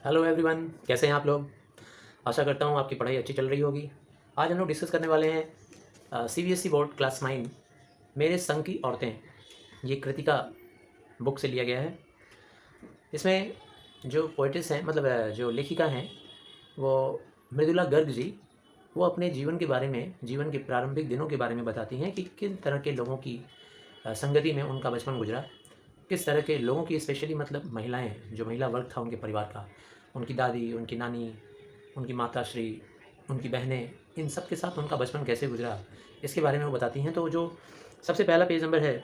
Hello everyone, कैसे हैं आप लोग। आशा करता हूँ आपकी पढ़ाई अच्छी चल रही होगी। आज हम लोग डिस्कस करने वाले हैं सीबीएसई बोर्ड क्लास 9 मेरे संग की औरतें। ये कृतिका बुक से लिया गया है। इसमें जो पोइटिस हैं मतलब जो लेखिका हैं वो मृदुला गर्ग जी। वो अपने जीवन के बारे में, जीवन के प्रारंभिक दिनों के बारे में बताती हैं कि किन तरह के लोगों की संगति में उनका बचपन गुजरा, किस तरह के लोगों की, स्पेशली मतलब महिलाएं, जो महिला वर्ग था उनके परिवार का, उनकी दादी, उनकी नानी, उनकी माताश्री, उनकी बहनें, इन सब के साथ उनका बचपन कैसे गुजरा, इसके बारे में वो बताती हैं। तो जो सबसे पहला पेज नंबर है,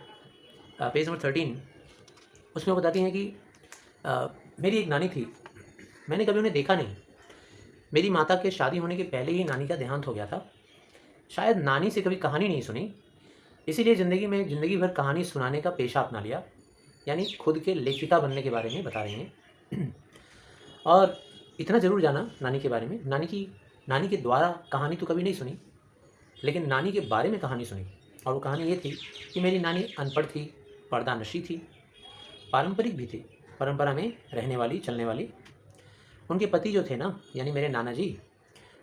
पेज नंबर 13, उसमें वो बताती हैं कि मेरी एक नानी थी, मैंने कभी उन्हें देखा नहीं। मेरी माता के शादी होने के पहले ही नानी का देहांत हो गया था। शायद नानी से कभी कहानी नहीं सुनी, इसीलिए ज़िंदगी में ज़िंदगी भर कहानी सुनाने का पेशा अपना लिया। यानी खुद के लेखिका बनने के बारे में बता रही हैं। और इतना ज़रूर जाना नानी के बारे में, नानी के द्वारा कहानी तो कभी नहीं सुनी, लेकिन नानी के बारे में कहानी सुनी। और वो कहानी ये थी कि मेरी नानी अनपढ़ थी, पर्दानशी थी, पारंपरिक भी थी, परंपरा में रहने वाली, चलने वाली। उनके पति जो थे ना, यानी मेरे नाना जी,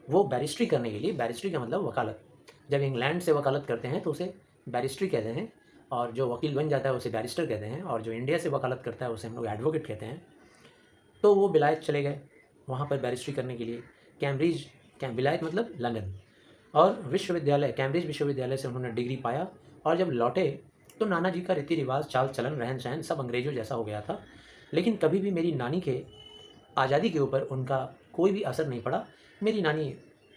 वो बैरिस्ट्री करने के लिए, बैरिस्ट्री का मतलब वकालत, जब इंग्लैंड से वकालत करते हैं तो उसे बैरिस्ट्री कहते हैं, और जो वकील बन जाता है उसे बैरिस्टर कहते हैं, और जो इंडिया से वकालत करता है उसे हम लोग एडवोकेट कहते हैं। तो वो विलायत चले गए वहाँ पर बैरिस्ट्री करने के लिए, कैम्ब्रिज, विलायत मतलब लंदन, और विश्वविद्यालय, कैम्ब्रिज विश्वविद्यालय से उन्होंने डिग्री पाया। और जब लौटे तो नाना जी का रीति रिवाज, चाल चलन, रहन सहन सब अंग्रेज़ों जैसा हो गया था। लेकिन कभी भी मेरी नानी के आज़ादी के ऊपर उनका कोई भी असर नहीं पड़ा। मेरी नानी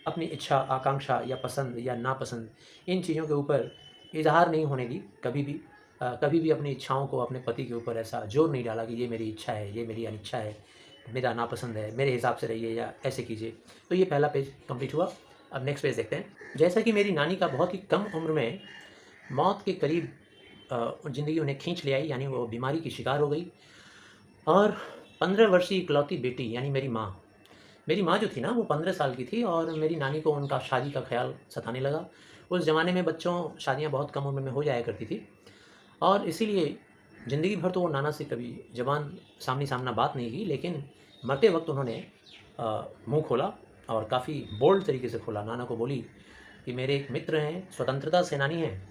अपनी इच्छा, आकांक्षा या पसंद या नापसंद, इन चीज़ों के ऊपर इजहार नहीं होने दी कभी भी। कभी भी अपनी इच्छाओं को अपने पति के ऊपर ऐसा जोर नहीं डाला कि ये मेरी इच्छा है, ये मेरी अनिच्छा है, मेरा नापसंद है, मेरे हिसाब से रहिए या ऐसे कीजिए। तो ये पहला पेज कंप्लीट हुआ। अब नेक्स्ट पेज देखते हैं। जैसा कि मेरी नानी का बहुत ही कम उम्र में मौत के करीब ज़िंदगी उन्हें खींच ले आई, यानी वो बीमारी की शिकार हो गई। और 15 वर्षीय इकलौती बेटी यानी मेरी माँ जो थी ना, वो 15 साल की थी, और मेरी नानी को उनका शादी का ख्याल सताने लगा। उस ज़माने में बच्चों शादियाँ बहुत कम उम्र में हो जाया करती थी, और इसीलिए ज़िंदगी भर तो वो नाना से कभी ज़बान सामने सामना बात नहीं की, लेकिन मरते वक्त उन्होंने मुँह खोला, और काफ़ी बोल्ड तरीके से खोला। नाना को बोली कि मेरे एक मित्र हैं, स्वतंत्रता सेनानी हैं,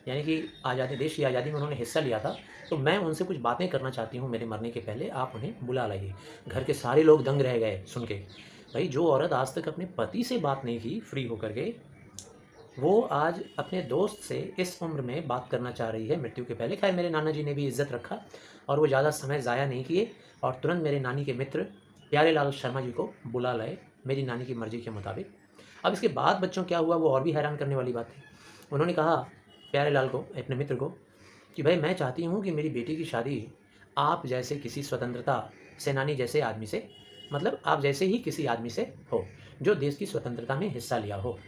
यानी कि आज़ादी, देश की आज़ादी में उन्होंने हिस्सा लिया था, तो मैं उनसे कुछ बातें करना चाहती हूँ मेरे मरने के पहले, आप उन्हें बुला लाइए। घर के सारे लोग दंग रह गए सुन के। भाई, जो औरत आज तक अपने पति से बात नहीं की फ्री होकर के, वो आज अपने दोस्त से इस उम्र में बात करना चाह रही है मृत्यु के पहले। खैर, मेरे नाना जी ने भी इज्जत रखा, और वो ज़्यादा समय ज़ाया नहीं किए, और तुरंत मेरे नानी के मित्र प्यारेलाल शर्मा जी को बुला लाए, मेरी नानी की मर्ज़ी के मुताबिक। अब इसके बाद बच्चों क्या हुआ, वो और भी हैरान करने वाली बात थी। उन्होंने कहा प्यारेलाल को, अपने मित्र को, कि भाई मैं चाहती हूँ कि मेरी बेटी की शादी आप जैसे किसी स्वतंत्रता सेनानी जैसे आदमी से, मतलब आप जैसे ही किसी आदमी से हो, जो देश की स्वतंत्रता में हिस्सा लिया हो,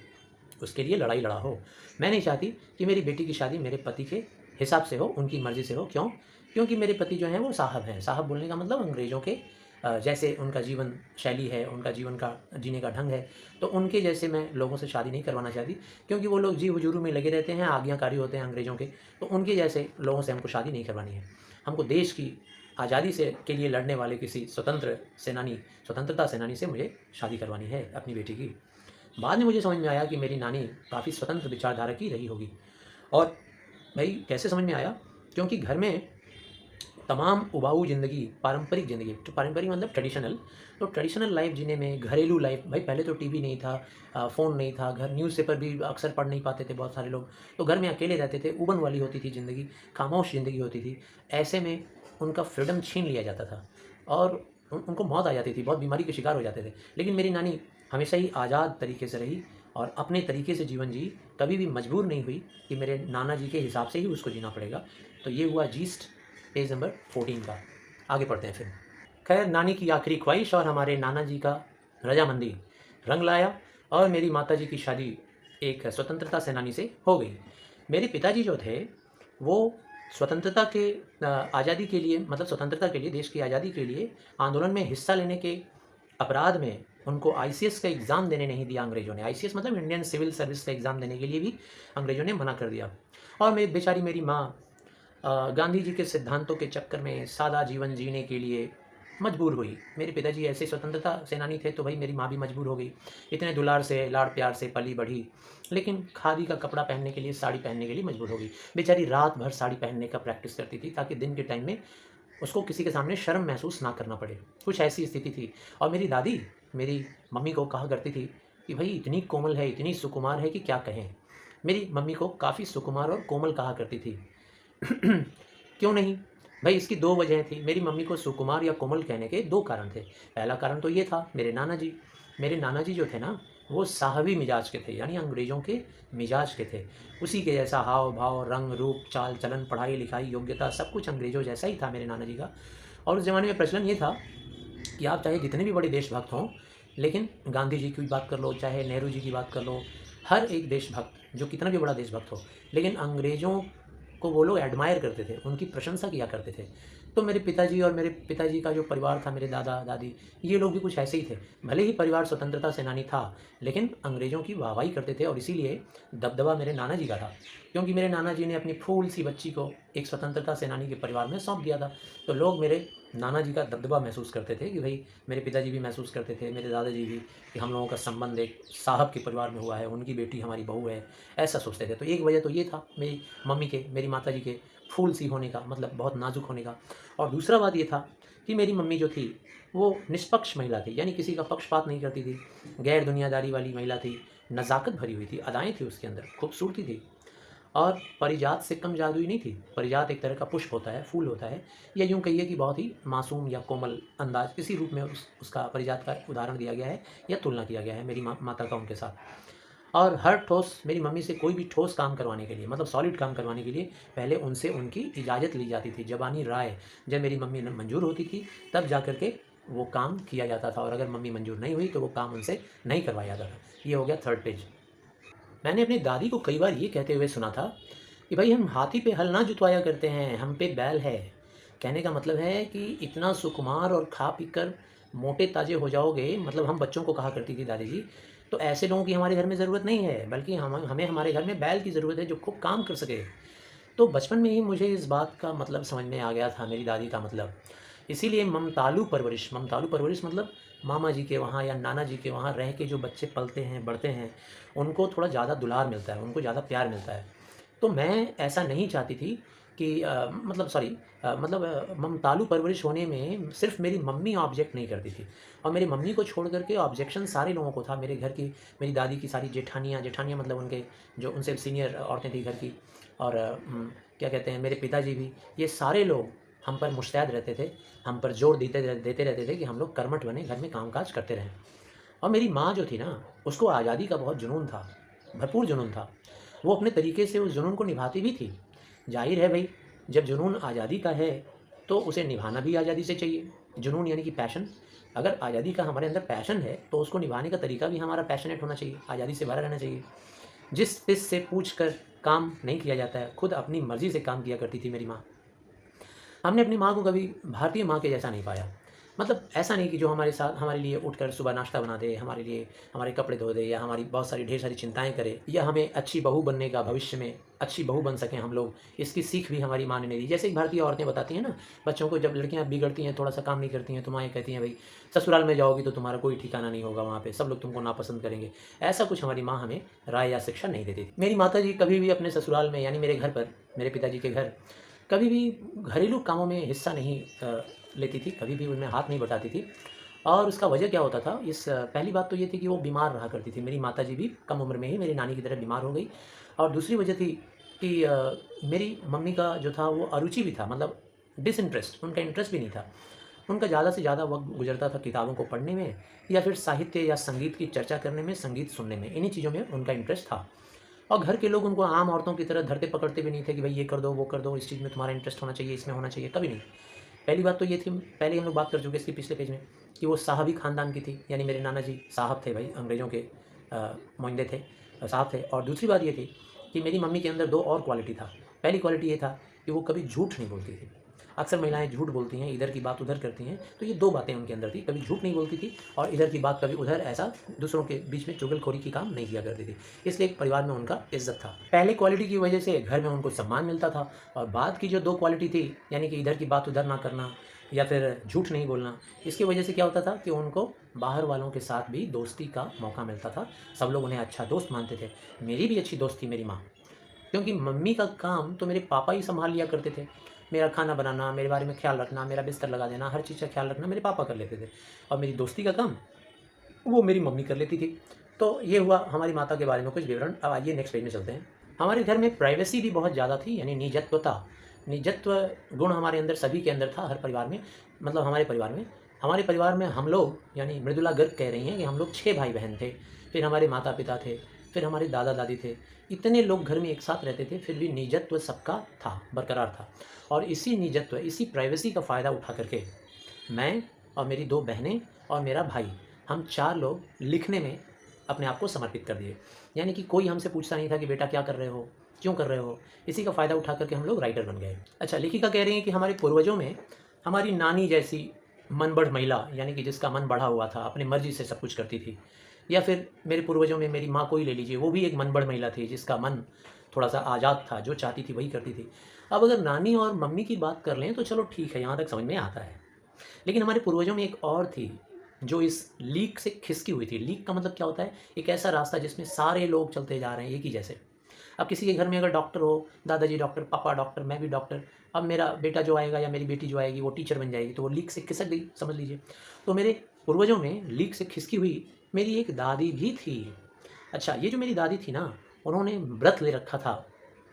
उसके लिए लड़ाई लड़ा हो। मैं नहीं चाहती कि मेरी बेटी की शादी मेरे पति के हिसाब से हो, उनकी मर्ज़ी से हो। क्यों? क्योंकि मेरे पति जो हैं वो साहब हैं। साहब बोलने का मतलब अंग्रेज़ों के जैसे उनका जीवन शैली है, उनका जीवन का जीने का ढंग है, तो उनके जैसे मैं लोगों से शादी नहीं करवाना चाहती, क्योंकि वो लोग जी हुजूरू में लगे रहते हैं, आज्ञाकारी होते हैं अंग्रेज़ों के। तो उनके जैसे लोगों से हमको शादी नहीं करवानी है। हमको देश की आज़ादी से के लिए लड़ने वाले किसी स्वतंत्रता सेनानी से मुझे शादी करवानी है अपनी बेटी की। बाद में मुझे समझ में आया कि मेरी नानी काफ़ी स्वतंत्र विचारधारा की रही होगी। और भाई, कैसे समझ में आया? क्योंकि घर में तमाम उबाऊ ज़िंदगी, पारंपरिक ज़िंदगी, तो पारंपरिक मतलब ट्रेडिशनल, तो ट्रेडिशनल लाइफ जीने में, घरेलू लाइफ, भाई पहले तो टीवी नहीं था, फ़ोन नहीं था, घर न्यूज़पेपर भी अक्सर पढ़ नहीं पाते थे बहुत सारे लोग, तो घर में अकेले रहते थे, उबन वाली होती थी ज़िंदगी, खामोश ज़िंदगी होती थी। ऐसे में उनका फ्रीडम छीन लिया जाता था, और उनको मौत आ जाती थी, बहुत बीमारी के शिकार हो जाते थे। लेकिन मेरी नानी हमेशा ही आज़ाद तरीके से रही, और अपने तरीके से जीवन जी, कभी भी मजबूर नहीं हुई कि मेरे नाना जी के हिसाब से ही उसको जीना पड़ेगा। तो ये हुआ जीस्ट पेज नंबर 14 का। आगे पढ़ते हैं फिर। खैर, नानी की आखिरी ख्वाहिश और हमारे नाना जी का रजामंदी रंग लाया, और मेरी माता जी की शादी एक स्वतंत्रता सेनानी से हो गई। मेरे पिताजी जो थे, वो स्वतंत्रता के आज़ादी के लिए, मतलब स्वतंत्रता के लिए, देश की आज़ादी के लिए आंदोलन में हिस्सा लेने के अपराध में उनको आईसीएस का एग्ज़ाम देने नहीं दिया अंग्रेज़ों ने। आईसीएस मतलब इंडियन सिविल सर्विस का एग्ज़ाम देने के लिए भी अंग्रेज़ों ने मना कर दिया। और बेचारी मेरी माँ गांधी जी के सिद्धांतों के चक्कर में सादा जीवन जीने के लिए मजबूर हुई। मेरे पिताजी ऐसे स्वतंत्रता सेनानी थे तो भाई मेरी माँ भी मजबूर हो गई। इतने दुलार से, लाड़ प्यार से पली बढ़ी, लेकिन खादी का कपड़ा पहनने के लिए, साड़ी पहनने के लिए मजबूर हो गई। बेचारी रात भर साड़ी पहनने का प्रैक्टिस करती थी ताकि दिन के टाइम में उसको किसी के सामने शर्म महसूस ना करना पड़े। कुछ ऐसी स्थिति थी। और मेरी दादी मेरी मम्मी को कहा करती थी कि भाई इतनी कोमल है, इतनी सुकुमार है कि क्या कहें। मेरी मम्मी को काफ़ी सुकुमार और कोमल कहा करती थी। क्यों नहीं? भाई इसकी दो वजह थी। मेरी मम्मी को सुकुमार या कोमल कहने के दो कारण थे। पहला कारण तो ये था, मेरे नाना जी जो थे ना, वो साहबी मिजाज के थे, यानी अंग्रेज़ों के मिजाज के थे। उसी के जैसा हाव भाव, रंग रूप, चाल चलन, पढ़ाई लिखाई, योग्यता, सब कुछ अंग्रेज़ों जैसा ही था मेरे नाना जी का। और उस ज़माने में प्रचलन ये था कि आप चाहे जितने भी बड़े देशभक्त हों, लेकिन गांधी जी की बात कर लो, चाहे नेहरू जी की बात कर लो, हर एक देशभक्त जो कितना भी बड़ा देशभक्त हो, लेकिन अंग्रेज़ों को वो लोग एडमायर करते थे, उनकी प्रशंसा किया करते थे। तो मेरे पिताजी और मेरे पिताजी का जो परिवार था, मेरे दादा दादी, ये लोग भी कुछ ऐसे ही थे। भले ही परिवार स्वतंत्रता सेनानी था, लेकिन अंग्रेज़ों की वाहवाही करते थे और इसीलिए दबदबा मेरे नाना जी का था, क्योंकि मेरे नाना जी ने अपनी फूल सी बच्ची को एक स्वतंत्रता सेनानी के परिवार में सौंप दिया था। तो लोग मेरे नाना जी का दबदबा महसूस करते थे कि भाई, मेरे पिताजी भी महसूस करते थे, मेरे दादाजी भी, कि हम लोगों का संबंध एक साहब के परिवार में हुआ है, उनकी बेटी हमारी बहू है, ऐसा सोचते थे। तो एक वजह तो ये था मेरी माताजी के फूल सी होने का, मतलब बहुत नाजुक होने का। और दूसरा बात ये था कि मेरी मम्मी जो थी वो निष्पक्ष महिला थी, यानी किसी का पक्षपात नहीं करती थी, गैर दुनियादारी वाली महिला थी, नज़ाकत भरी हुई थी, अदाएँ थी उसके अंदर, खूबसूरती थी। और पारिजात से कम जादुई नहीं थी। पारिजात एक तरह का पुष्प होता है, फूल होता है, या यूँ कहिए कि बहुत ही मासूम या कोमल अंदाज, इसी रूप में उसका पारिजात का उदाहरण दिया गया है या तुलना किया गया है मेरी माता का उनके साथ। और हर ठोस, मेरी मम्मी से कोई भी ठोस काम करवाने के लिए, मतलब सॉलिड काम करवाने के लिए, पहले उनसे उनकी इजाज़त ली जाती थी, ज़बानी राय। जब मेरी मम्मी मंजूर होती थी तब जा कर के वो काम किया जाता था, और अगर मम्मी मंजूर नहीं हुई तो वो काम उनसे नहीं करवाया जाता था। ये हो गया थर्ड पेज। मैंने अपनी दादी को कई बार ये कहते हुए सुना था कि भाई हम हाथी पे हल ना जुतवाया करते हैं, हम पे बैल है। कहने का मतलब है कि इतना सुकुमार और खा पी कर मोटे ताजे हो जाओगे, मतलब हम बच्चों को कहा करती थी दादी जी, तो ऐसे लोगों की हमारे घर में ज़रूरत नहीं है, बल्कि हमें हमारे घर में बैल की ज़रूरत है जो खूब काम कर सके। तो बचपन में ही मुझे इस बात का मतलब समझ में आ गया था, मेरी दादी का मतलब। इसीलिए ममतालू परवरिश मतलब मामा जी के वहाँ या नाना जी के वहाँ रह के जो बच्चे पलते हैं, बढ़ते हैं, उनको थोड़ा ज़्यादा दुलार मिलता है, उनको ज़्यादा प्यार मिलता है। तो मैं ऐसा नहीं चाहती थी कि ममतालू परवरिश होने में सिर्फ़ मेरी मम्मी ऑब्जेक्ट नहीं करती थी, और मेरी मम्मी को छोड़ कर के ऑब्जेक्शन सारे लोगों को था। मेरे घर की, मेरी दादी की सारी जेठानियाँ मतलब उनके जो उनसे सीनियर औरतें थी घर की, और क्या कहते हैं, मेरे पिताजी भी, ये सारे लोग हम पर मुस्तैद रहते थे, हम पर जोर देते रहते थे कि हम लोग कर्मठ बने, घर में काम-काज करते रहें। और मेरी माँ जो थी ना, उसको आज़ादी का बहुत जुनून था, भरपूर जुनून था। वो अपने तरीके से उस जुनून को निभाती भी थी। ज़ाहिर है भई, जब जुनून आज़ादी का है, तो उसे निभाना भी आज़ादी से चाहिए। जुनून यानी कि पैशन, अगर आज़ादी का हमारे अंदर पैशन है, तो उसको निभाने का तरीका भी हमारा पैशनेट होना चाहिए, आज़ादी से भरा रहना चाहिए। जिस तिस से पूछ कर काम नहीं किया जाता है, खुद अपनी मर्ज़ी से काम किया करती थी मेरी माँ। हमने अपनी माँ को कभी भारतीय माँ के जैसा नहीं पाया। मतलब ऐसा नहीं कि जो हमारे साथ, हमारे लिए उठकर सुबह नाश्ता बना दे, हमारे लिए हमारे कपड़े धो दे, या हमारी बहुत सारी ढेर सारी चिंताएँ करे, या हमें अच्छी बहू बनने का, भविष्य में अच्छी बहू बन सकें हम लोग, इसकी सीख भी हमारी माँ ने नहीं दी। जैसे कि भारतीय औरतें बताती हैं ना, बच्चों को, जब लड़कियाँ बिगड़ती हैं, थोड़ा-सा काम नहीं करती हैं, तो माँ ये कहती हैं, भई ससुराल में जाओगी तो तुम्हारा कोई ठिकाना नहीं होगा वहाँ पे, सब लोग तुमको नापसंद करेंगे। ऐसा कुछ हमारी माँ हमें राय या शिक्षा नहीं देती थी। मेरी माताजी कभी भी अपने ससुराल में, यानी मेरे घर पर, मेरे पिताजी के घर, कभी भी घरेलू कामों में हिस्सा नहीं लेती थी, कभी भी उनमें हाथ नहीं बटाती थी। और उसका वजह क्या होता था, पहली बात तो ये थी कि वो बीमार रहा करती थी। मेरी माताजी भी कम उम्र में ही मेरी नानी की तरह बीमार हो गई। और दूसरी वजह थी कि मेरी मम्मी का जो था वो अरुचि भी था, मतलब डिसइंटरेस्ट, उनका इंटरेस्ट भी नहीं था। उनका ज़्यादा से ज़्यादा वक़्त गुज़रता था किताबों को पढ़ने में, या फिर साहित्य या संगीत की चर्चा करने में, संगीत सुनने में, इन्हीं चीज़ों में उनका इंटरेस्ट था। और घर के लोग उनको आम औरतों की तरह धरते पकड़ते भी नहीं थे कि भाई ये कर दो, वो कर दो, इस चीज़ में तुम्हारा इंटरेस्ट होना चाहिए, इसमें होना चाहिए, कभी नहीं। पहली बात तो ये थी, पहले हम लोग बात कर चुके इसके पिछले पेज में, कि वो साहबी ख़ानदान की थी, यानी मेरे नाना जी साहब थे भाई, अंग्रेज़ों के मोइंदे थे, साहब थे। और दूसरी बात ये थी कि मेरी मम्मी के अंदर दो और क्वालिटी था। पहली क्वालिटी ये था कि वो कभी झूठ नहीं बोलती थी। अक्सर महिलाएं झूठ बोलती हैं, इधर की बात उधर करती हैं, तो ये दो बातें उनके अंदर थी, कभी झूठ नहीं बोलती थी और इधर की बात कभी उधर, ऐसा दूसरों के बीच में चुगलखोरी की काम नहीं किया करती थी। इसलिए एक परिवार में उनका इज्जत था। पहले क्वालिटी की वजह से घर में उनको सम्मान मिलता था, और बाद की जो दो क्वालिटी थी, यानी कि इधर की बात उधर ना करना, या फिर झूठ नहीं बोलना। इसकी वजह से क्या होता था कि उनको बाहर वालों के साथ भी दोस्ती का मौका मिलता था। सब लोग उन्हें अच्छा दोस्त मानते थे। मेरी भी अच्छी दोस्त थी मेरी माँ, क्योंकि मम्मी का काम तो मेरे पापा ही सँभाल लिया करते थे। मेरा खाना बनाना, मेरे बारे में ख़्याल रखना, मेरा बिस्तर लगा देना, हर चीज़ का ख़्याल रखना मेरे पापा कर लेते थे, और मेरी दोस्ती का काम वो मेरी मम्मी कर लेती थी। तो ये हुआ हमारी माता के बारे में कुछ विवरण। अब आइए नेक्स्ट पेज में चलते हैं। हमारे घर में प्राइवेसी भी बहुत ज़्यादा थी, यानी निजत्वता, निजत्व गुण हमारे अंदर सभी के अंदर था, हर परिवार में, मतलब हमारे परिवार में। हमारे परिवार में हम लोग, यानी मृदुला गर्ग कह रही हैं कि हम लोग 6 भाई बहन थे, फिर हमारे माता पिता थे, फिर हमारे दादा दादी थे। इतने लोग घर में एक साथ रहते थे, फिर भी निजत्व सबका था, बरकरार था। और इसी निजत्व, इसी प्राइवेसी का फ़ायदा उठा करके मैं और मेरी 2 बहनें और मेरा भाई, हम 4 लोग लिखने में अपने आप को समर्पित कर दिए। यानी कि कोई हमसे पूछता नहीं था कि बेटा क्या कर रहे हो, क्यों कर रहे हो। इसी का फ़ायदा उठा करके हम लोग राइटर बन गए। अच्छा, लेखिका कह रही हैं कि हमारे पूर्वजों में हमारी नानी जैसी मनबढ़ महिला, यानी कि जिसका मन बढ़ा हुआ था, अपनी मर्ज़ी से सब कुछ करती थी। या फिर मेरे पूर्वजों में मेरी माँ को ही ले लीजिए, वो भी एक मनबढ़ महिला थी, जिसका मन थोड़ा-सा आज़ाद था, जो चाहती थी वही करती थी। अब अगर नानी और मम्मी की बात कर लें तो चलो ठीक है, यहाँ तक समझ में आता है। लेकिन हमारे पूर्वजों में एक और थी, जो इस लीक से खिसकी हुई थी। लीक का मतलब क्या होता है? एक ऐसा रास्ता जिसमें सारे लोग चलते जा रहे हैं एक ही जैसे। अब किसी के घर में अगर डॉक्टर हो, दादाजी डॉक्टर, पापा डॉक्टर, मैं भी डॉक्टर, अब मेरा बेटा जो आएगा या मेरी बेटी जो आएगी वो टीचर बन जाएगी, तो वो लीक से खिसक गई, समझ लीजिए। तो मेरे पूर्वजों में लीक से खिसकी हुई मेरी एक दादी भी थी। अच्छा, ये जो मेरी दादी थी ना, उन्होंने व्रत ले रखा था।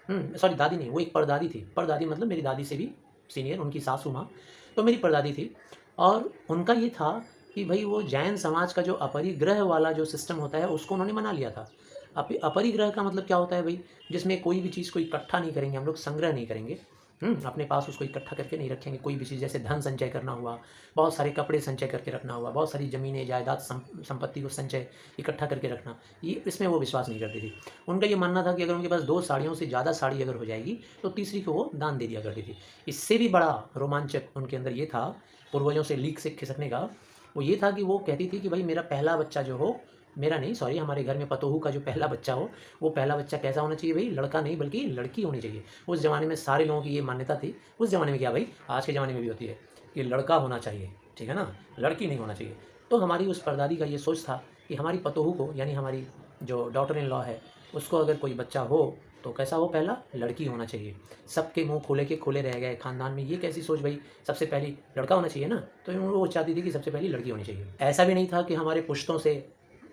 सॉरी, दादी नहीं, वो एक परदादी थी। परदादी मतलब मेरी दादी से भी सीनियर, उनकी सासू माँ, तो मेरी परदादी थी। और उनका ये था कि भई वो जैन समाज का जो अपरिग्रह वाला जो सिस्टम होता है, उसको उन्होंने मना लिया था। अपरिग्रह का मतलब क्या होता है भई? जिसमें कोई भी चीज़ को इकट्ठा नहीं करेंगे हम लोग, संग्रह नहीं करेंगे। अपने पास उसको इकट्ठा करके नहीं रखेंगे। कोई भी चीज़, जैसे धन संचय करना हुआ, बहुत सारे कपड़े संचय करके रखना हुआ, बहुत सारी ज़मीनें, जायदाद, संपत्ति को संचय इकट्ठा करके रखना, ये इसमें वो विश्वास नहीं करती थी। उनका ये मानना था कि अगर उनके पास 2 साड़ियों से ज़्यादा साड़ी अगर हो जाएगी, तो तीसरी को वो दान दे दिया करती थी। इससे भी बड़ा रोमांचक उनके अंदर ये था, पूर्वजों से लीक से खिसकने का, वो ये था कि वो कहती थी कि भाई मेरा पहला बच्चा जो हो, मेरा नहीं, सॉरी, हमारे घर में पतोहू का जो पहला बच्चा हो, वो पहला बच्चा कैसा होना चाहिए भई? लड़का नहीं बल्कि लड़की होनी चाहिए। उस ज़माने में सारे लोगों की ये मान्यता थी। उस ज़माने में क्या भई, आज के ज़माने में भी होती है कि लड़का होना चाहिए, ठीक है ना? लड़की नहीं होना चाहिए। तो हमारी उस परदादी का ये सोच था कि हमारी पतोहू को, यानी हमारी जो डॉटर इन लॉ है, उसको अगर कोई बच्चा हो तो कैसा हो? पहला लड़की होना चाहिए। सबके मुँह खोले के खोले रह गए ख़ानदान में, ये कैसी सोच भई? सबसे पहली लड़का होना चाहिए ना? तो वो चाहती थी कि सबसे पहली लड़की होनी चाहिए। ऐसा भी नहीं था कि हमारे पुश्तों से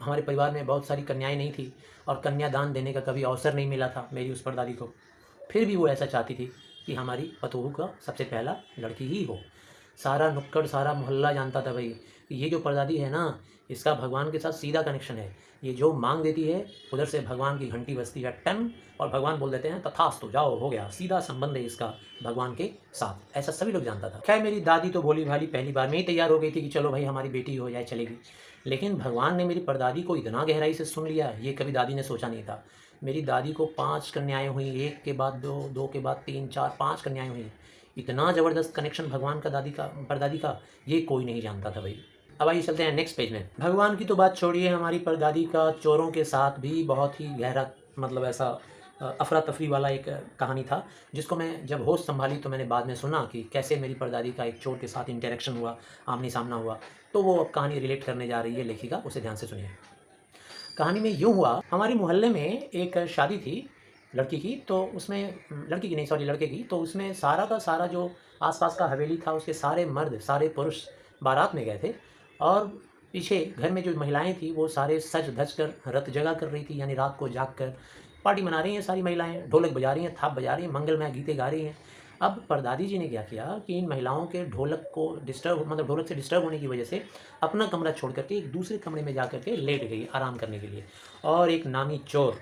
हमारे परिवार में बहुत सारी कन्याएँ नहीं थी और कन्यादान देने का कभी अवसर नहीं मिला था मेरी उस परदादी को। फिर भी वो ऐसा चाहती थी कि हमारी पतोहू का सबसे पहला लड़की ही हो। सारा नुक्कड़, सारा मोहल्ला जानता था भई कि ये जो परदादी है ना, इसका भगवान के साथ सीधा कनेक्शन है। ये जो माँग देती है, उधर से भगवान की घंटी बजती है टन, और भगवान बोल देते हैं तथास्तु, जाओ हो गया। सीधा संबंध है इसका भगवान के साथ, ऐसा सभी लोग जानता था। खैर, मेरी दादी तो भोली-भाली पहली बार में ही तैयार हो गई थी कि चलो भाई हमारी बेटी हो जाए, चलेगी। लेकिन भगवान ने मेरी परदादी को इतना गहराई से सुन लिया, ये कभी दादी ने सोचा नहीं था। मेरी दादी को 5 कन्याएँ हुईं, 1 के बाद 2, 2 के बाद 3, 4, 5 कन्याएँ हुईं। इतना ज़बरदस्त कनेक्शन भगवान का दादी का, परदादी का, ये कोई नहीं जानता था भई। अब आइए चलते हैं नेक्स्ट पेज में। भगवान की तो बात छोड़िए, हमारी परदादी का चोरों के साथ भी बहुत ही गहरा, मतलब ऐसा अफरा-तफरी वाला एक कहानी था, जिसको मैं जब होश संभाली तो मैंने बाद में सुना कि कैसे मेरी परदादी का एक चोर के साथ इंटरेक्शन हुआ, आमने-सामना हुआ। तो वो अब कहानी रिलेट करने जा रही है लेखिका, उसे ध्यान से सुनिए। कहानी में यूँ हुआ, हमारे मोहल्ले में एक शादी थी लड़की की, तो उसमें लड़की की नहीं, सॉरी, लड़के की। तो उसमें सारा का सारा जो आस-पास का हवेली था, उसके सारे मर्द, सारे पुरुष बारात में गए थे, और पीछे घर में जो महिलाएँ थीं, वो सारे सज-धज कर रत जगा कर रही थी, यानी रात को जाग कर पार्टी मना रही हैं सारी महिलाएँ, ढोलक बजा रही हैं, थाप बजा रही हैं, मंगलमय गीतें गा रही हैं। अब परदादी जी ने क्या किया कि इन महिलाओं के ढोलक को डिस्टर्ब, मतलब ढोलक से डिस्टर्ब होने की वजह से अपना कमरा छोड़ कर के एक दूसरे कमरे में जा कर के लेट गई आराम करने के लिए। और एक नामी चोर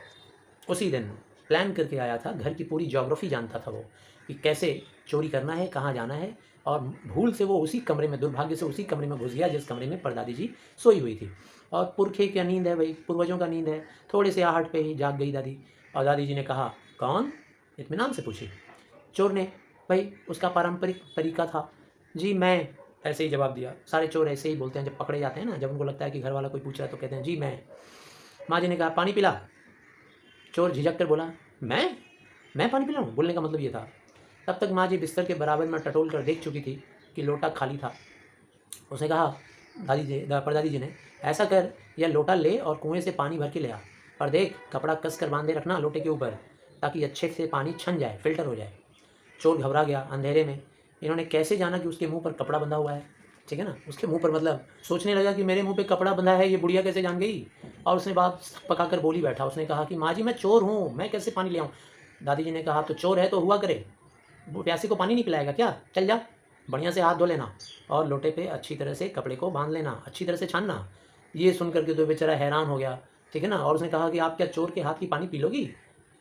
उसी दिन प्लान करके आया था, घर की पूरी ज्योग्राफी जानता था वो, कि कैसे चोरी करना है, कहाँ जाना है, और भूल से वो उसी कमरे में, दुर्भाग्य से उसी कमरे में घुस गया जिस कमरे में परदादी जी सोई हुई थी। और पुरखे की नींद है भाई, पूर्वजों का नींद है, थोड़े से आहट पे ही जाग गई दादी। और दादी जी ने कहा, कौन? इत्मीनान से पूछी। चोर ने, भाई उसका पारंपरिक तरीका था, जी मैं, ऐसे ही जवाब दिया। सारे चोर ऐसे ही बोलते हैं जब पकड़े जाते हैं ना, जब उनको लगता है कि घर वाला कोई पूछ रहा है तो कहते हैं जी मैं। माँ जी ने कहा, पानी पिला। चोर झिझक कर बोला, मैं पानी पिलाऊँ? बोलने का मतलब ये था। तब तक माँ जी बिस्तर के बराबर में टटोल कर देख चुकी थी कि लोटा खाली था। उसने कहा परदादी जी ने, ऐसा कर, यह लोटा ले और कुएं से पानी भर के ले आ, पर देख कपड़ा कस कर बांधे रखना लोटे के ऊपर, ताकि अच्छे से पानी छन जाए, फिल्टर हो जाए। चोर घबरा गया। अंधेरे में इन्होंने कैसे जाना कि उसके मुंह पर कपड़ा बंधा हुआ है, ठीक है ना, उसके मुंह पर, मतलब सोचने लगा कि मेरे मुंह पे कपड़ा बंधा है, ये बुढ़िया कैसे जान गई। और उसने बात पकाकर बोली बैठा। उसने कहा कि माँ जी मैं चोर हूँ, मैं कैसे पानी ले आऊँ। दादी जी ने कहा तो चोर है तो हुआ करे, वो प्यासी को पानी नहीं पिलाएगा क्या, चल जा, बढ़िया से हाथ धो लेना और लोटे पे अच्छी तरह से कपड़े को बांध लेना, अच्छी तरह से छानना। ये सुन करके तो बेचारा हैरान हो गया, ठीक है ना। और उसने कहा कि आप क्या चोर के हाथ की पानी पी लोगी।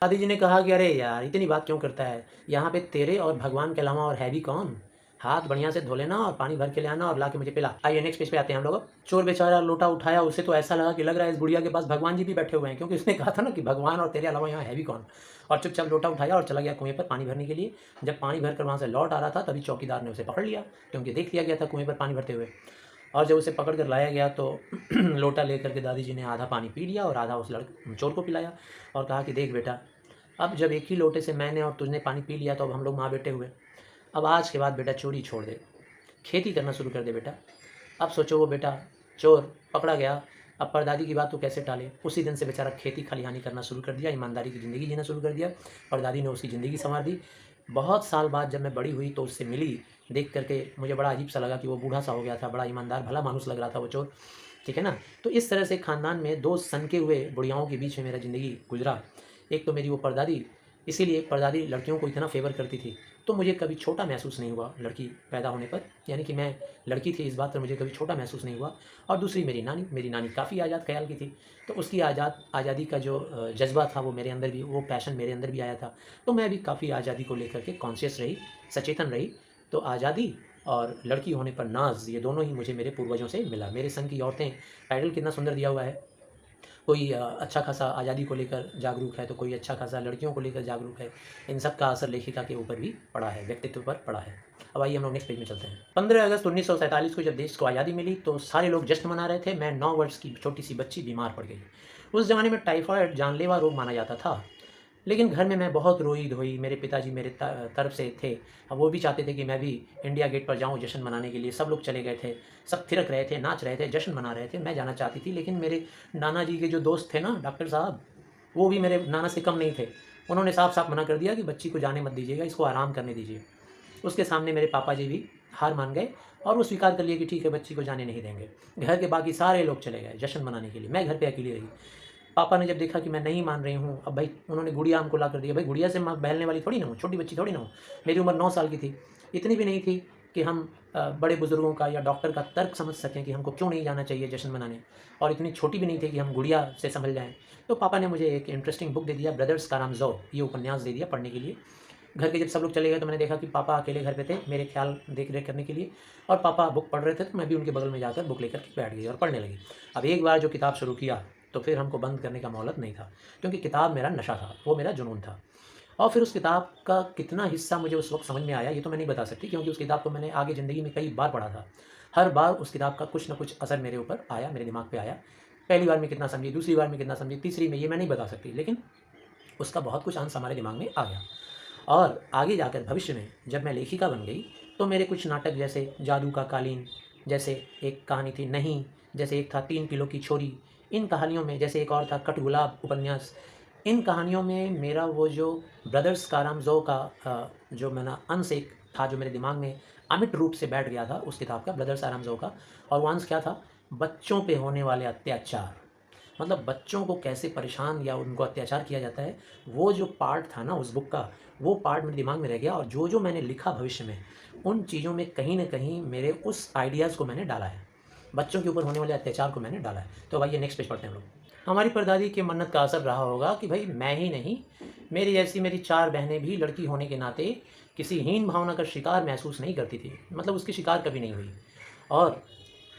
दादी जी ने कहा कि अरे यार इतनी बात क्यों करता है, यहाँ पे तेरे और भगवान के अलावा और है भी कौन, हाथ बढ़िया से धो लेना और पानी भर के ले आना और ला के मुझे पिला। आइए नेक्स्ट पेज पे आते हैं हम लोग। चोर बेचारा लोटा उठाया, उसे तो ऐसा लगा कि लग रहा है इस बुढ़िया के पास भगवान जी भी बैठे हुए हैं, क्योंकि उसने कहा था ना कि भगवान और तेरे अलावा यहाँ है भी कौन। और चुपचाप लोटा उठाया और चला गया कुएं पर पानी भरने के लिए। जब पानी भरकर वहाँ से लौट आ रहा था तभी चौकीदार ने उसे पकड़ लिया, क्योंकि देख लिया गया था कुएं पर पानी भरते हुए। और जब उसे पकड़ कर लाया गया तो लोटा लेकर के दादी जी ने आधा पानी पी लिया और आधा उस चोर को पिलाया और कहा कि देख बेटा, अब जब एक ही लोटे से मैंने और तुझने पानी पी लिया तो अब हम लोग माँ बेटे हुए। अब आज के बाद बेटा चोरी छोड़ दे, खेती करना शुरू कर दे बेटा। अब सोचो वो बेटा चोर पकड़ा गया, अब परदादी की बात तो कैसे टाले। उसी दिन से बेचारा खेती खलिहानी करना शुरू कर दिया, ईमानदारी की ज़िंदगी जीना शुरू कर दिया। परदादी ने उसकी ज़िंदगी संवार दी। बहुत साल बाद जब मैं बड़ी हुई तो उससे मिली, देख करके मुझे बड़ा अजीब सा लगा कि वो बूढ़ा सा हो गया था, बड़ा ईमानदार भला मानुस लग रहा था वो चोर, ठीक है ना। तो इस तरह से ख़ानदान में दो सनके हुए बुढ़ियाओं के बीच में मेरा ज़िंदगी गुजरा। एक तो मेरी वो परदादी, इसीलिए परदादी लड़कियों को इतना फेवर करती थी, तो मुझे कभी छोटा महसूस नहीं हुआ लड़की पैदा होने पर, यानी कि मैं लड़की थी इस बात पर मुझे कभी छोटा महसूस नहीं हुआ। और दूसरी मेरी नानी काफ़ी आज़ाद ख्याल की थी, तो उसकी आज़ादी का जो जज्बा था वो मेरे अंदर भी, वो पैशन मेरे अंदर भी आया था। तो मैं भी काफ़ी आज़ादी को लेकर के कॉन्शियस रही, सचेतन रही। तो आज़ादी और लड़की होने पर नाज, ये दोनों ही मुझे मेरे पूर्वजों से मिला। मेरे संग की औरतें, टाइटल कितना सुंदर दिया हुआ है। कोई अच्छा खासा आज़ादी को लेकर जागरूक है तो कोई अच्छा खासा लड़कियों को लेकर जागरूक है। इन सब का असर लेखिका के ऊपर भी पड़ा है, व्यक्तित्व पर पड़ा है। अब आइए हम लोग नेक्स्ट पेज में चलते हैं। 15 अगस्त 1947 को जब देश को आज़ादी मिली तो सारे लोग जश्न मना रहे थे। मैं 9 वर्ष की छोटी सी बच्ची बीमार पड़ गई। उस ज़माने में टाइफाइड जानलेवा रोग माना जाता था, लेकिन घर में मैं बहुत रोई धोई। मेरे पिताजी मेरे तरफ से थे, अब वो भी चाहते थे कि मैं भी इंडिया गेट पर जाऊं जश्न मनाने के लिए। सब लोग चले गए थे, सब थिरक रहे थे, नाच रहे थे, जश्न मना रहे थे। मैं जाना चाहती थी, लेकिन मेरे नाना जी के जो दोस्त थे ना, डॉक्टर साहब, वो भी मेरे नाना से कम नहीं थे। उन्होंने साफ साफ मना कर दिया कि बच्ची को जाने मत दीजिएगा, इसको आराम करने दीजिए। उसके सामने मेरे पापा जी भी हार मान गए और वो स्वीकार कर लिए कि ठीक है, बच्ची को जाने नहीं देंगे। घर के बाकी सारे लोग चले गए जश्न मनाने के लिए, मैं घर पे अकेली रही। पापा ने जब देखा कि मैं नहीं मान रही हूँ, अब भाई उन्होंने गुड़िया हमको ला कर दिया। भाई गुड़िया से मैं बहलने वाली थोड़ी ना हूँ, छोटी बच्ची थोड़ी ना हूँ। मेरी उम्र 9 साल की थी, इतनी भी नहीं थी कि हम बड़े बुजुर्गों का या डॉक्टर का तर्क समझ सकें कि हमको क्यों नहीं जाना चाहिए जश्न मनाने, और इतनी छोटी भी नहीं थी कि हम गुड़िया से संभल जाएँ। तो पापा ने मुझे एक इंटरेस्टिंग बुक दे दिया, ब्रदर्स कारामज़ोव, ये उपन्यास दे दिया पढ़ने के लिए। घर के जब सब लोग चले गए तो मैंने देखा कि पापा अकेले घर पे थे मेरे ख्याल देख रेख करने के लिए, और पापा बुक पढ़ रहे थे तो मैं भी उनके बगल में जाकर बुक लेकर बैठ गई और पढ़ने लगी। अब एक बार जो किताब शुरू किया तो फिर हमको बंद करने का मोहलत नहीं था, क्योंकि किताब मेरा नशा था, वो मेरा जुनून था। और फिर उस किताब का कितना हिस्सा मुझे उस वक्त समझ में आया ये तो मैं नहीं बता सकती, क्योंकि उस किताब को मैंने आगे ज़िंदगी में कई बार पढ़ा था। हर बार उस किताब का कुछ ना कुछ असर मेरे ऊपर आया, मेरे दिमाग पे आया। पहली बार में कितना समझी, दूसरी बार में कितना समझी, तीसरी में, ये मैं नहीं बता सकती, लेकिन उसका बहुत कुछ अंश हमारे दिमाग में आ गया। और आगे जाकर भविष्य में जब मैं लेखिका बन गई तो मेरे कुछ नाटक, जैसे जादू का कालीन, जैसे एक कहानी थी नहीं, जैसे एक था 3 किलो की छोरी, इन कहानियों में, जैसे एक और था कठगुलाब उपन्यास, इन कहानियों में मेरा वो जो ब्रदर्स कारामज़ोव का जो मेरा अंश एक था जो मेरे दिमाग में अमिट रूप से बैठ गया था उस किताब का, ब्रदर्स कारामज़ोव का। और वो अंश क्या था? बच्चों पे होने वाले अत्याचार, मतलब बच्चों को कैसे परेशान या उनको अत्याचार किया जाता है। वो जो पार्ट था ना उस बुक का, वो पार्ट मेरे दिमाग में रह गया, और जो जो मैंने लिखा भविष्य में, उन चीज़ों में कहीं ना कहीं मेरे उस आइडियाज़ को मैंने डाला है, बच्चों के ऊपर होने वाले अत्याचार को मैंने डाला है। तो भाई ये नेक्स्ट पेज पढ़ते हैं हम लोग। हमारी परदादी की मन्नत का असर रहा होगा कि भाई मैं ही नहीं, मेरी जैसी मेरी 4 बहनें भी लड़की होने के नाते किसी हीन भावना का शिकार महसूस नहीं करती थी, मतलब उसकी शिकार कभी नहीं हुई। और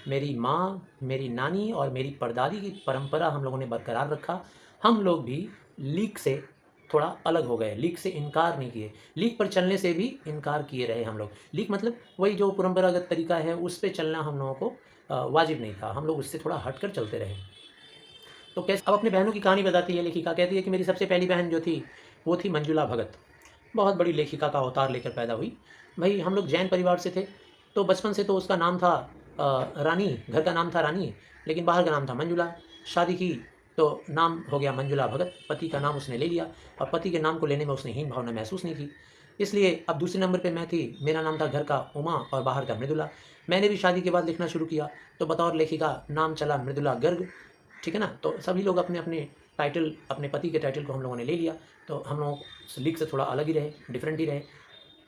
मेरी माँ, मेरी नानी और मेरी परदादी की परंपरा हम लोगों ने बरकरार रखा। हम लोग भी लीक से थोड़ा अलग हो गए, लीक से इनकार नहीं किए, लीक पर चलने से भी इनकार किए रहे हम लोग। लीक मतलब वही जो परंपरागत तरीका है उस पर चलना हम लोगों को वाजिब नहीं था, हम लोग उससे थोड़ा हट कर चलते रहे। तो कैसे, अब अपने बहनों की कहानी बताती है लेखिका, कहती है कि मेरी सबसे पहली बहन जो थी वो थी मंजुला भगत, बहुत बड़ी लेखिका का अवतार लेकर पैदा हुई। भाई हम लोग जैन परिवार से थे, तो बचपन से तो उसका नाम था रानी, घर का नाम था रानी, लेकिन बाहर का नाम था मंजुला। शादी की तो नाम हो गया मंजुला भगत, पति का नाम उसने ले लिया और पति के नाम को लेने में उसने हीन भावना महसूस नहीं की। इसलिए अब दूसरे नंबर पे मैं थी, मेरा नाम था घर का उमा और बाहर का मृदुला। मैंने भी शादी के बाद लिखना शुरू किया, तो बतौर लेखिका नाम चला मृदुला गर्ग, ठीक है ना। तो सभी लोग अपने अपने टाइटल, अपने पति के टाइटल को हम लोगों ने ले लिया, तो हम लोग लीग से थोड़ा अलग ही रहे, डिफरेंट ही रहे।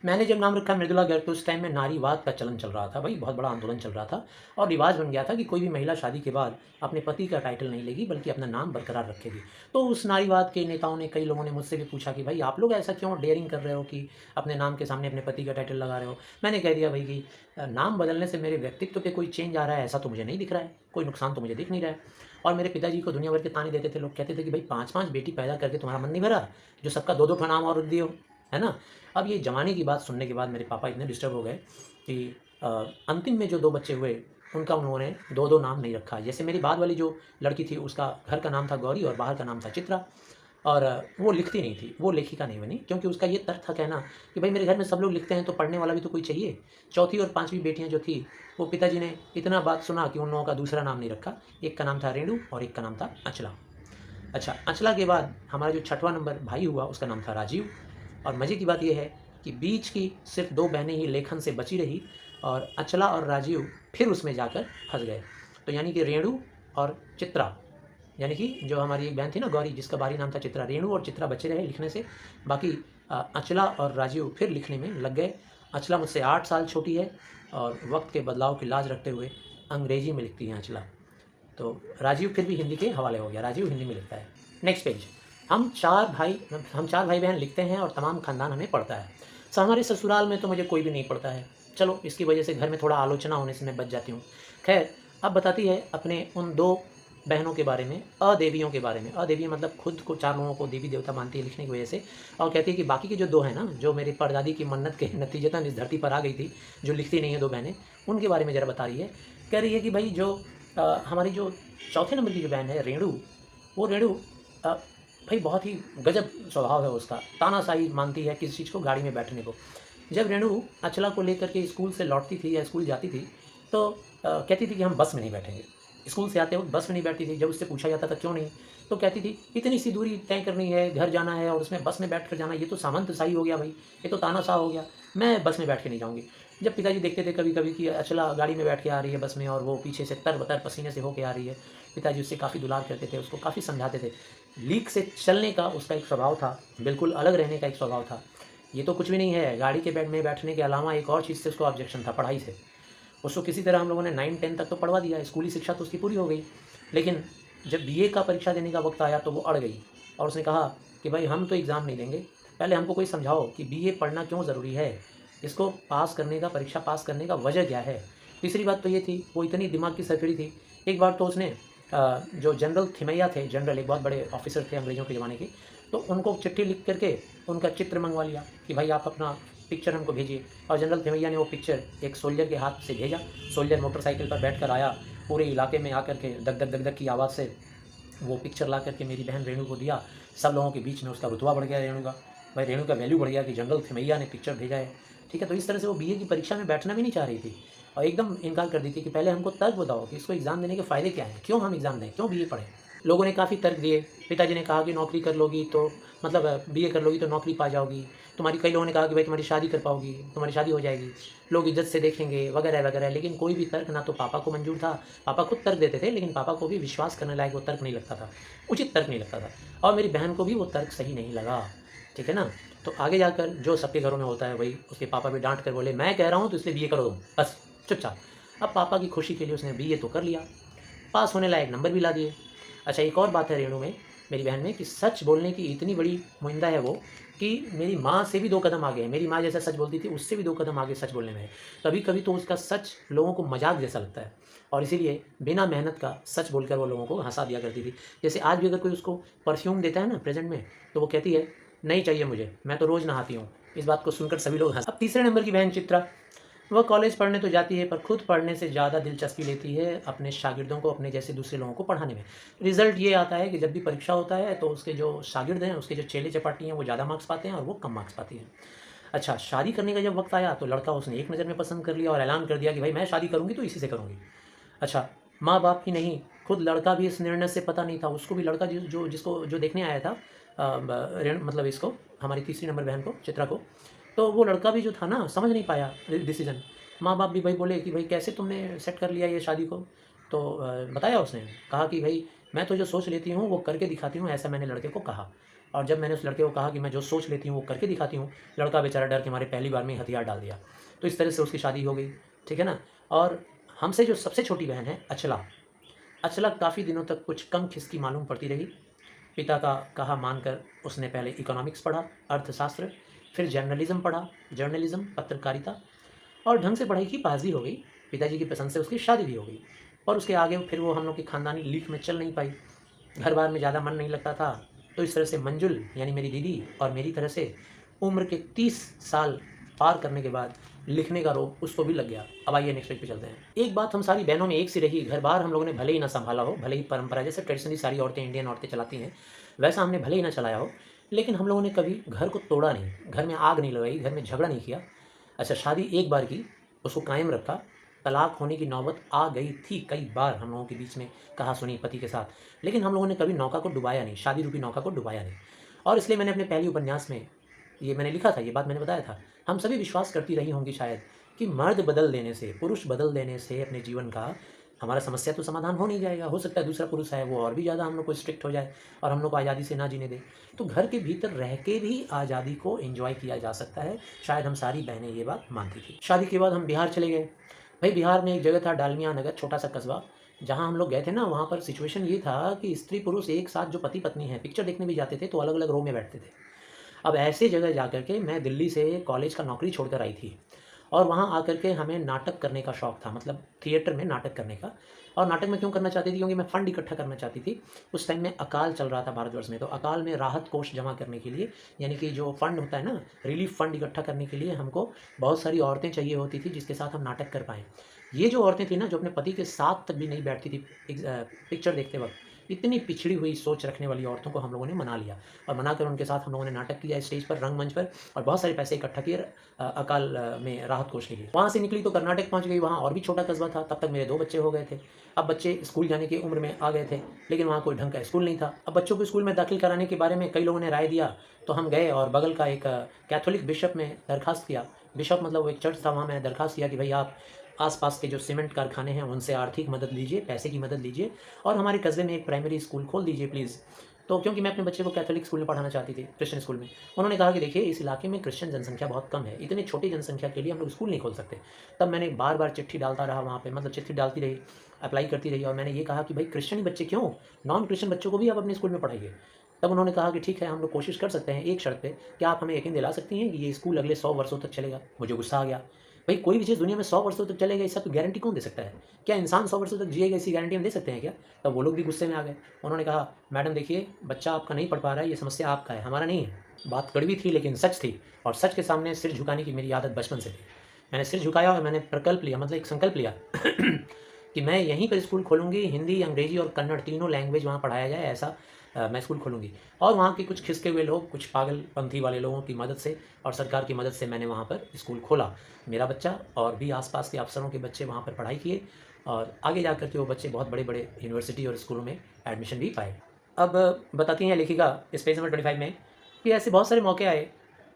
मैंने जब नाम रखा मृदुला गर्ग तो उस टाइम में नारीवाद का चलन चल रहा था भाई, बहुत बड़ा आंदोलन चल रहा था और रिवाज बन गया था कि कोई भी महिला शादी के बाद अपने पति का टाइटल नहीं लेगी बल्कि अपना नाम बरकरार रखेगी। तो उस नारीवाद के नेताओं ने, कई लोगों ने मुझसे भी पूछा कि भाई आप लोग ऐसा क्यों डेयरिंग कर रहे हो कि अपने नाम के सामने अपने पति का टाइटल लगा रहे हो। मैंने कह दिया भाई कि नाम बदलने से मेरे व्यक्तित्व पे कोई चेंज आ रहा है ऐसा तो मुझे नहीं दिख रहा है, कोई नुकसान तो मुझे दिख नहीं रहा है। और मेरे पिताजी को दुनिया भर के ताने देते थे लोग, कहते थे कि भाई 5-5 बेटी पैदा करके तुम्हारा मन नहीं भरा, जो सबका 2-2 नाम और रख दियो, है ना। अब ये जवानी की बात सुनने के बाद मेरे पापा इतने डिस्टर्ब हो गए कि अंतिम में जो 2 बच्चे हुए उनका उन्होंने 2-2 नाम नहीं रखा। जैसे मेरी बाद वाली जो लड़की थी उसका घर का नाम था गौरी और बाहर का नाम था चित्रा, और वो लिखती नहीं थी, वो लेखिका नहीं बनी, क्योंकि उसका ये तर्क था कहना कि भाई मेरे घर में सब लोग लिखते हैं तो पढ़ने वाला भी तो कोई चाहिए। चौथी और 5वीं बेटियां जो थी वो पिताजी ने इतना बात सुना कि उन लोगों का दूसरा नाम नहीं रखा, एक का नाम था रेणु और एक का नाम था अंचला। अच्छा, अंचला के बाद हमारा जो 6वां नंबर भाई हुआ उसका नाम था राजीव। और मज़े की बात यह है कि बीच की सिर्फ 2 बहनें ही लेखन से बची रही और अंचला और राजीव फिर उसमें जाकर फंस गए। तो यानी कि रेणु और चित्रा, यानी कि जो हमारी एक बहन थी ना गौरी, जिसका बाहरी नाम था चित्रा, रेणु और चित्रा बचे रहे लिखने से, बाकी अंचला और राजीव फिर लिखने में लग गए। अंचला मुझसे 8 साल छोटी है और वक्त के बदलाव की लाज रखते हुए अंग्रेजी में लिखती है अंचला। तो राजीव फिर भी हिंदी के हवाले हो गया, राजीव हिंदी में लिखता है। Next page. हम चार भाई बहन लिखते हैं और तमाम खानदान हमें पढ़ता है। हमारे ससुराल में तो मुझे कोई भी नहीं पढ़ता है, चलो इसकी वजह से घर में थोड़ा आलोचना होने से मैं बच जाती हूँ। खैर, अब बताती है अपने उन 2 बहनों के बारे में, अदेवियों के बारे में। अदेवी मतलब खुद को 4 लोगों को देवी देवता मानती है लिखने की वजह से, और कहती है कि बाकी की जो 2 हैं ना, जो मेरी परदादी की मन्नत के नतीजतन इस धरती पर आ गई थी, जो लिखती नहीं है 2 बहनें, उनके बारे में ज़रा बता रही है। कह रही है कि भाई जो हमारी जो चौथे नंबर की जो बहन है रेणु, वो रेणु भाई बहुत ही गजब स्वभाव है उसका, तानाशाही मानती है किसी चीज़ को, गाड़ी में बैठने को। जब रेणु अंचला को लेकर के स्कूल से लौटती थी या स्कूल जाती थी तो कहती थी कि हम बस में नहीं बैठेंगे। स्कूल से आते वक्त बस में नहीं बैठती थी। जब उससे पूछा जाता था क्यों नहीं, तो कहती थी इतनी सी दूरी तय करनी है, घर जाना है और उसमें बस में बैठ कर जाना, ये तो सामंतशाही हो गया भाई, ये तो तानाशाह हो गया, मैं बस में बैठ के नहीं जाऊँगी। जब पिताजी देखते थे कभी कभी कि अंचला गाड़ी में बैठ के आ रही है बस में और वो पीछे से तर-बतर पसीने से होके आ रही है, पिताजी उससे काफ़ी दुलार करते थे, उसको काफ़ी समझाते थे। लीक से चलने का उसका एक स्वभाव था, बिल्कुल अलग रहने का एक स्वभाव था। ये तो कुछ भी नहीं है, गाड़ी के बेड में बैठने के अलावा एक और चीज़ से उसको ऑब्जेक्शन था, पढ़ाई से। उसको किसी तरह हम लोगों ने 9-10 तक तो पढ़वा दिया, स्कूली शिक्षा तो उसकी पूरी हो गई। लेकिन जब बीए का परीक्षा देने का वक्त आया तो वो अड़ गई और उसने कहा कि भाई हम तो एग्ज़ाम नहीं देंगे, पहले हमको कोई समझाओ कि बीए पढ़ना क्यों ज़रूरी है, इसको पास करने का, परीक्षा पास करने का वजह क्या है। तीसरी बात तो ये थी, वो इतनी दिमाग की सरफिरी थी, एक बार तो उसने जो जनरल थिमैया थे, जनरल एक बहुत बड़े ऑफिसर थे अंग्रेज़ों के ज़माने के, तो उनको चिट्ठी लिख करके उनका चित्र मंगवा लिया कि भाई आप अपना पिक्चर हमको भेजिए। और जनरल थिमैया ने वो पिक्चर एक सोल्जर के हाथ से भेजा। सोल्जर मोटरसाइकिल पर बैठकर आया, पूरे इलाके में आकर के दग दग दग दग की आवाज़ से वो पिक्चर ला करके मेरी बहन रेणु को दिया। सब लोगों के बीच में उसका रुतबा बढ़ गया रेणु का, भाई रेणु का वैल्यू बढ़ गया कि जनरल थिमैया ने पिक्चर भेजा है, ठीक है। तो इस तरह से वो बीए की परीक्षा में बैठना भी नहीं चाह रही थी और एकदम इनकार कर दी थी कि पहले हमको तर्क बताओ कि इसको एग्ज़ाम देने के फ़ायदे क्या हैं, क्यों हम एग्ज़ाम दें, क्यों बीए पढ़ें। लोगों ने काफ़ी तर्क दिए। पिताजी ने कहा कि नौकरी कर लोगी तो मतलब बीए कर लोगी तो नौकरी पा जाओगी, तुम्हारी, कई लोगों ने कहा कि भाई तुम्हारी शादी कर पाओगी, तुम्हारी शादी हो जाएगी, लोग इज्जत से देखेंगे वगैरह वगैरह। लेकिन कोई भी तर्क ना तो पापा को मंजूर था, पापा खुद तर्क देते थे लेकिन पापा को भी विश्वास करने लायक वो तर्क नहीं लगता था, उचित तर्क नहीं लगता था, और मेरी बहन को भी वो तर्क सही नहीं लगा, ठीक है ना। तो आगे जाकर जो सबके घरों में होता है वही, उसके पापा भी डांट कर बोले मैं कह रहा हूँ तो इसलिए बीए करो तुम, बस चुपचाप। अब पापा की खुशी के लिए उसने बीए तो कर लिया, पास होने लायक नंबर भी ला दिए। अच्छा, एक और बात है रेणु में, मेरी बहन में, कि सच बोलने की इतनी बड़ी मुहिंदा है वो कि मेरी माँ से भी 2 कदम आगे है। मेरी माँ जैसा सच बोलती थी उससे भी 2 कदम आगे सच बोलने में है। कभी कभी तो उसका सच लोगों को मजाक जैसा लगता है और इसीलिए बिना मेहनत का सच बोलकर वो लोगों को हंसा दिया करती थी। जैसे आज भी अगर कोई उसको परफ्यूम देता है ना प्रेजेंट में, तो वो कहती है नहीं चाहिए मुझे, मैं तो रोज़ नहाती हूँ। इस बात को सुनकर सभी लोग हंस। अब तीसरे नंबर की बहन चित्रा, वह कॉलेज पढ़ने तो जाती है पर खुद पढ़ने से ज़्यादा दिलचस्पी लेती है अपने शागिर्दों को, अपने जैसे दूसरे लोगों को पढ़ाने में। रिज़ल्ट ये आता है कि जब भी परीक्षा होता है तो उसके जो शागिर्द हैं, उसके जो चेले चपाटी हैं, वो ज़्यादा मार्क्स पाते हैं और वो कम मार्क्स पाती हैं। अच्छा, शादी करने का जब वक़्त आया तो लड़का उसने एक नज़र में पसंद कर लिया और ऐलान कर दिया कि भाई मैं शादी करूँगी तो इसी से करूँगी। अच्छा, माँ-बाप ही नहीं, खुद लड़का भी इस निर्णय से पता नहीं था, उसको भी लड़का जिसको जो देखने आया था मतलब इसको, हमारी तीसरी नंबर बहन को, चित्रा को, तो वो लड़का भी जो था ना समझ नहीं पाया डिसीज़न। माँ-बाप भी भाई बोले कि भाई कैसे तुमने सेट कर लिया ये शादी को? तो बताया उसने, कहा कि भाई मैं तो जो सोच लेती हूँ वो करके दिखाती हूँ, ऐसा मैंने लड़के को कहा। और जब मैंने उस लड़के को कहा कि मैं जो सोच लेती हूँ वो करके दिखाती हूँ, लड़का बेचारा डर के मारे पहली बार में ही हथियार डाल दिया। तो इस तरह से उसकी शादी हो गई, ठीक है ना? और हमसे जो सबसे छोटी बहन है अचला, अचला काफ़ी दिनों तक कुछ कम खिसकी मालूम पड़ती रही। पिता का कहा मानकर उसने पहले इकोनॉमिक्स पढ़ा, अर्थशास्त्र, फिर जर्नलिज़्म पत्रकारिता, और ढंग से पढ़ाई की, पास भी हो गई। पिताजी की पसंद से उसकी शादी भी हो गई। और उसके आगे फिर वो हम लोग की ख़ानदानी लीक में चल नहीं पाई। घर-बार में ज़्यादा मन नहीं लगता था। तो इस तरह से मंजुल यानी मेरी दीदी और मेरी तरह से उम्र के 30 साल पार करने के बाद लिखने का रोग उसको भी लग गया। अब आइए नेक्स्ट पेज पे चलते हैं। एक बात हम सारी बहनों में एक सी रही, घर-बार हम लोगों ने भले ही ना सँभाला हो, भले ही परंपरा जैसे ट्रेडिशनली सारी औरतें, इंडियन औरतें चलाती हैं, वैसा हमने भले ही ना चलाया हो, लेकिन हम लोगों ने कभी घर को तोड़ा नहीं, घर में आग नहीं लगाई, घर में झगड़ा नहीं किया। अच्छा, शादी एक बार की, उसको कायम रखा। तलाक होने की नौबत आ गई थी कई बार हम लोगों के बीच में, कहा-सुनी पति के साथ, लेकिन हम लोगों ने कभी नौका को डुबाया नहीं, शादी रूपी नौका को डुबाया नहीं। और इसलिए मैंने अपने पहले उपन्यास में ये मैंने लिखा था, ये बात मैंने बताया था। हम सभी विश्वास करती रही होंगी शायद कि मर्द बदल देने से, पुरुष बदल देने से अपने जीवन का हमारा समस्या तो समाधान हो नहीं जाएगा। हो सकता है दूसरा पुरुष है वो और भी ज़्यादा हम लोग को स्ट्रिक्ट हो जाए और हम लोग को आज़ादी से ना जीने दे। तो घर के भीतर रह के भी आज़ादी को एन्जॉय किया जा सकता है। शायद हम सारी बहनें ये बात मानती थी। शादी के बाद हम बिहार चले गए। भाई बिहार में एक जगह था डालमिया नगर, छोटा-सा कस्बा, जहाँ हम लोग गए थे ना, वहाँ पर सिचुएशन ये था कि स्त्री-पुरुष एक साथ जो पति-पत्नी हैं, पिक्चर देखने भी जाते थे तो अलग-अलग रो में बैठते थे। अब ऐसे जगह जाकर के मैं दिल्ली से कॉलेज का नौकरी छोड़कर आई थी और वहाँ आकर के हमें नाटक करने का शौक था, मतलब थिएटर में नाटक करने का। और नाटक में क्यों करना चाहती थी? क्योंकि मैं फ़ंड इकट्ठा करना चाहती थी। उस टाइम में अकाल चल रहा था भारतवर्ष में, तो अकाल में राहत कोष जमा करने के लिए, यानी कि जो फ़ंड होता है ना, रिलीफ़ फ़ंड इकट्ठा करने के लिए हमको बहुत सारी औरतें चाहिए होती थी जिसके साथ हम नाटक कर पाएँ। ये जो औरतें थी ना, जो अपने पति के साथ तक भी नहीं बैठती थी पिक्चर देखते वक़्त, इतनी पिछड़ी हुई सोच रखने वाली औरतों को हम लोगों ने मना लिया और मनाकर उनके साथ हम लोगों ने नाटक किया स्टेज पर, रंगमंच पर, और बहुत सारे पैसे इकट्ठा किए अकाल में राहत कोष के लिए। वहाँ से निकली तो कर्नाटक पहुँच गई, वहाँ और भी छोटा कस्बा था, तब तक मेरे 2 बच्चे हो गए थे। अब बच्चे स्कूल जाने की उम्र में आ गए थे, लेकिन वहाँ कोई ढंग का स्कूल नहीं था। अब बच्चों को स्कूल में दाखिल कराने के बारे में कई लोगों ने राय दिया, तो हम गए और बगल का एक कैथोलिक बिशप में दरखास्त किया। बिशप मतलब वो एक चर्च था, वहाँ मैंने दरखास्त किया कि भई आप आस-पास के जो सीमेंट कारखाने हैं उनसे आर्थिक मदद लीजिए, पैसे की मदद लीजिए और हमारे कस्बे में एक प्राइमरी स्कूल खोल दीजिए प्लीज़। तो क्योंकि मैं अपने बच्चे को कैथोलिक स्कूल में पढ़ाना चाहती थी, क्रिश्चियन स्कूल में। उन्होंने कहा कि देखिए इस इलाके में क्रिश्चियन जनसंख्या बहुत कम है, इतनी छोटी जनसंख्या के लिए हम लोग स्कूल नहीं खोल सकते। तब मैंने बार-बार चिट्ठी डालता रहा वहाँ पे, मतलब चिट्ठी डालती रही, अप्लाई करती रही और मैंने ये कहा कि भाई क्रिश्चियन ही बच्चे क्यों? नॉन क्रिश्चियन बच्चों को भी आप अपने स्कूल में पढ़ाइए। तब उन्होंने कहा कि ठीक है हम लोग कोशिश कर सकते हैं, एक शर्त पे, क्या आप हमें यकीन दिला सकती हैं कि ये स्कूल अगले 100 वर्षों तक चलेगा? मुझे गुस्सा आ गया। भाई कोई भी चीज़ दुनिया में 100 वर्षों तक चलेगा इसका तो गारंटी कौन दे सकता है? क्या इंसान 100 वर्षों तक जिएगा इसकी गारंटी हम दे सकते हैं क्या? तब वो लोग भी गुस्से में आ गए। उन्होंने कहा, मैडम देखिए बच्चा आपका नहीं पढ़ पा रहा है, ये समस्या आपका है, हमारा नहीं है। बात कड़वी थी लेकिन सच थी और सच के सामने सिर झुकाने की मेरी आदत बचपन से थी। मैंने सिर झुकाया और मैंने प्रकल्प लिया, मतलब एक संकल्प लिया कि मैं यहीं पर स्कूल खोलूँगी, हिंदी, अंग्रेजी और कन्नड़ तीनों लैंग्वेज वहाँ पढ़ाया जाए, ऐसा मैं स्कूल खोलूँगी। और वहाँ के कुछ खिसके हुए लोग, कुछ पागलपंथी वाले लोगों की मदद से और सरकार की मदद से मैंने वहाँ पर स्कूल खोला। मेरा बच्चा और भी आस-पास के अफ़सरों के बच्चे वहाँ पर पढ़ाई किए और आगे जा कर के वो बच्चे बहुत बड़े-बड़े यूनिवर्सिटी और स्कूलों में एडमिशन भी पाए। अब बताती हैं लेखिका इस पेज नंबर 25 में कि ऐसे बहुत सारे मौके आए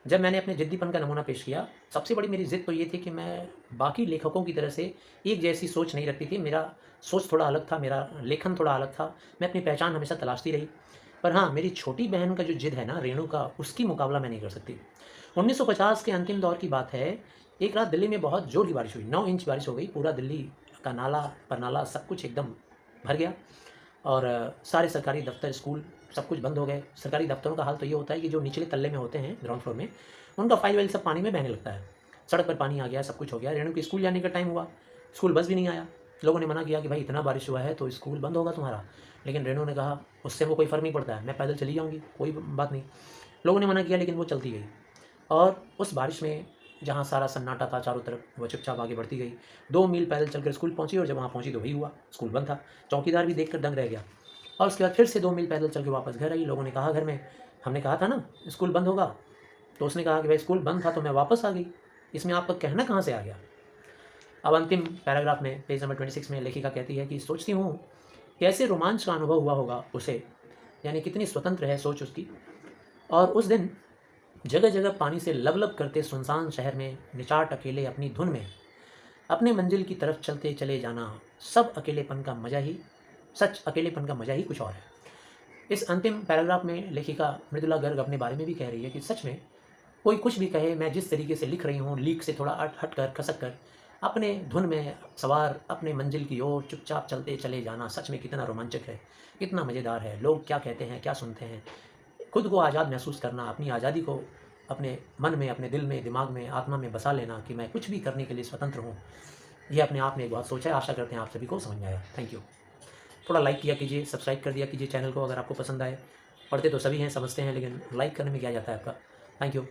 जब मैंने अपने ज़िद्दीपन का नमूना पेश किया। सबसे बड़ी मेरी ज़िद तो ये थी कि मैं बाकी लेखकों की तरह से एक जैसी सोच नहीं रखती थी। मेरा सोच थोड़ा अलग था, मेरा लेखन थोड़ा अलग था। मैं अपनी पहचान हमेशा तलाशती रही। पर हाँ, मेरी छोटी बहन का जो ज़िद है ना रेणु का, उसकी मुकाबला मैं नहीं कर सकती। 1950 के अंतिम दौर की बात है। एक रात दिल्ली में बहुत ज़ोर की बारिश हुई, 9 इंच बारिश हो गई। पूरा दिल्ली का नाला-परनाला सब कुछ एकदम भर गया और सारे सरकारी दफ़्तर, स्कूल सब कुछ बंद हो गए। सरकारी दफ़्तरों का हाल तो ये होता है कि जो निचले तल्ले में होते हैं, ग्राउंड फ्लोर में, उनका फाइल-वाइल सब पानी में बहने लगता है। सड़क पर पानी आ गया, सब कुछ हो गया। रेणु के स्कूल जाने का टाइम हुआ, स्कूल बस भी नहीं आया। लोगों ने मना किया कि भाई इतना बारिश हुआ है तो स्कूल बंद होगा तुम्हारा। लेकिन रेणु ने कहा उससे वो कोई फ़र्क नहीं पड़ता है, मैं पैदल चली जाऊँगी, कोई बात नहीं। लोगों ने मना किया लेकिन वो चलती गई और उस बारिश में जहाँ सारा सन्नाटा था चारों तरफ, वो चुपचाप आगे बढ़ती गई। 2 मील पैदल चलकर स्कूल पहुँची और जब वहाँ पहुँची तो वही हुआ, स्कूल बंद था। चौकीदार भी देखकर दंग रह गया और उसके बाद फिर से 2 मील पैदल चल के वापस घर आई। लोगों ने कहा घर में, हमने कहा था ना स्कूल बंद होगा, तो उसने कहा कि भाई स्कूल बंद था तो मैं वापस आ गई, इसमें आपका कहना कहाँ से आ गया। अब अंतिम पैराग्राफ में पेज नंबर 26 में लेखिका कहती है कि सोचती हूँ कैसे रोमांच का अनुभव हुआ होगा उसे, यानी कितनी स्वतंत्र है सोच उसकी। और उस दिन जगह जगह पानी से लबलब करते सुनसान शहर में निचाट अकेले अपनी धुन में अपने मंजिल की तरफ चलते चले जाना, सब अकेलेपन का मजा ही अकेलेपन का मजा ही कुछ और है। इस अंतिम पैराग्राफ में लेखिका मृदुला गर्ग अपने बारे में भी कह रही है कि सच में कोई कुछ भी कहे, मैं जिस तरीके से लिख रही हूँ, लीक से थोड़ा हट कर खसक कर अपने धुन में सवार अपने मंजिल की ओर चुपचाप चलते चले जाना सच में कितना रोमांचक है, कितना मज़ेदार है। लोग क्या कहते हैं, क्या सुनते हैं, खुद को आज़ाद महसूस करना, अपनी आज़ादी को अपने मन में, अपने दिल में, दिमाग में, आत्मा में बसा लेना कि मैं कुछ भी करने के लिए स्वतंत्र हूँ, ये अपने आप में एक बहुत सोच है। आशा करते हैं आप सभी को समझ में आया। Thank you. थोड़ा लाइक किया कीजिए, सब्सक्राइब कर दिया कीजिए चैनल को अगर आपको पसंद आए। पढ़ते तो सभी हैं, समझते हैं, लेकिन लाइक करने में क्या जाता है आपका। Thank you.